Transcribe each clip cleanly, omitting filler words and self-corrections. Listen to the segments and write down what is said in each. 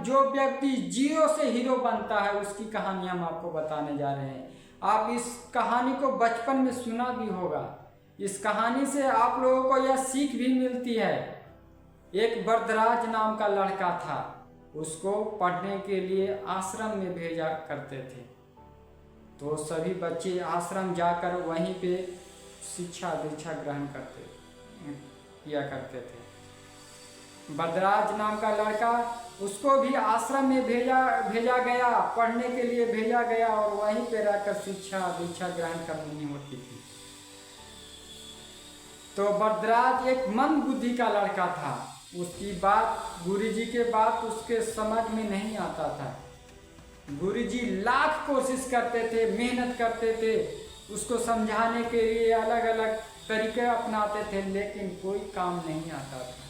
जो व्यक्ति जीरो से हीरो बनता है उसकी कहानी हम आपको बताने जा रहे हैं। आप इस कहानी को बचपन में सुना भी होगा। इस कहानी से आप लोगों को यह सीख भी मिलती है। एक वरदराज नाम का लड़का था, उसको पढ़ने के लिए आश्रम में भेजा करते थे। तो सभी बच्चे आश्रम जाकर वहीं पे शिक्षा दीक्षा ग्रहण किया करते थे। वरदराज नाम का लड़का, उसको भी आश्रम में भेजा गया, पढ़ने के लिए भेजा गया और वहीं पे रहकर शिक्षा दीक्षा ग्रहण करनी होती थी। तो वरदराज एक मंद बुद्धि का लड़का था। उसकी बात, गुरुजी के बात उसके समझ में नहीं आता था। गुरुजी लाख कोशिश करते थे, मेहनत करते थे, उसको समझाने के लिए अलग अलग तरीके अपनाते थे, लेकिन कोई काम नहीं आता था।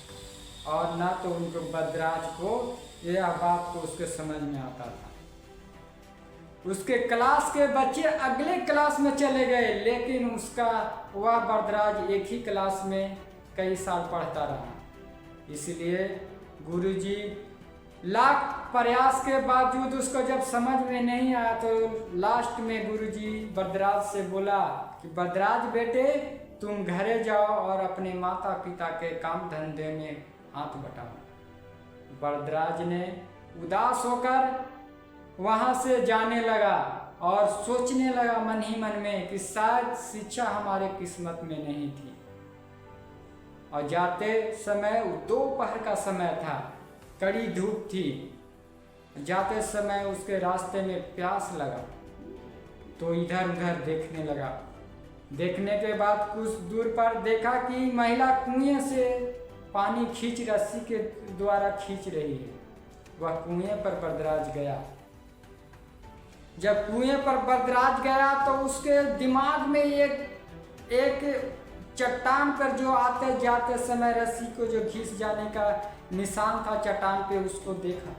और ना तो उनको वरदराज को यह बात को उसके समझ में आता था। उसके क्लास के बच्चे अगले क्लास में चले गए, लेकिन वह वरदराज एक ही क्लास में कई साल पढ़ता रहा। इसलिए गुरुजी लाख प्रयास के बावजूद उसको जब समझ में नहीं आया तो लास्ट में गुरुजी वरदराज से बोला कि वरदराज बेटे, तुम घरे जाओ और अपने माता पिता के काम धंधे में हाथ बटाओ। वरदराज ने उदास होकर वहाँ से जाने लगा और सोचने लगा मन ही मन में कि शायद शिक्षा हमारे किस्मत में नहीं थी। और जाते समय दोपहर का समय था, कड़ी धूप थी। जाते समय उसके रास्ते में प्यास लगा तो इधर उधर देखने लगा। देखने के बाद कुछ दूर पर देखा कि महिला कुएं से पानी रस्सी के द्वारा खींच रही है। वह कुएं पर वरदराज गया। जब कुएं पर वरदराज गया तो उसके दिमाग में एक चट्टान पर जो आते जाते समय रस्सी को जो खींच जाने का निशान था चट्टान पे, उसको देखा।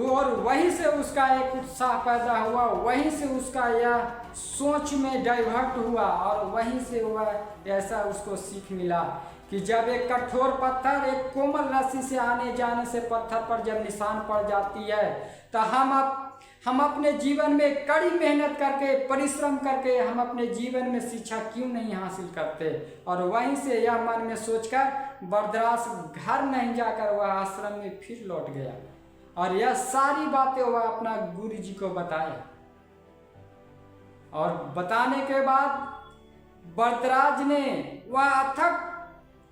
और वहीं से उसका एक उत्साह पैदा हुआ, वहीं से उसका यह सोच में डाइवर्ट हुआ और वहीं से वह ऐसा उसको सीख मिला कि जब एक कठोर पत्थर एक कोमल रस्सी से आने जाने से पत्थर पर जब निशान पड़ जाती है तो हम अपने जीवन में कड़ी मेहनत करके, परिश्रम करके हम अपने जीवन में शिक्षा क्यों नहीं हासिल करते। और वहीं से यह मन में सोचकर वरदराज घर नहीं जाकर वह आश्रम में फिर लौट गया और यह सारी बातें वह अपना गुरुजी को बताया। और बताने के बाद वरदराज ने वह अथक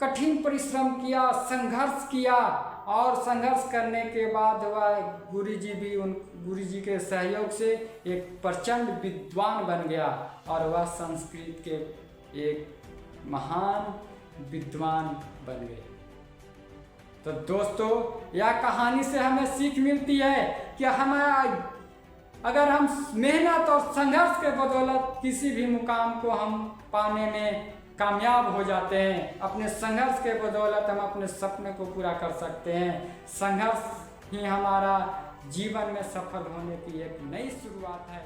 कठिन परिश्रम किया, संघर्ष किया और संघर्ष करने के बाद वह गुरुजी के सहयोग से एक प्रचंड विद्वान बन गया और वह संस्कृत के एक महान विद्वान बन गए। तो दोस्तों, यह कहानी से हमें सीख मिलती है कि अगर हम मेहनत और संघर्ष के बदौलत किसी भी मुकाम को हम पाने में कामयाब हो जाते हैं, अपने संघर्ष के बदौलत हम अपने सपने को पूरा कर सकते हैं। संघर्ष ही हमारा जीवन में सफल होने की एक नई शुरुआत है।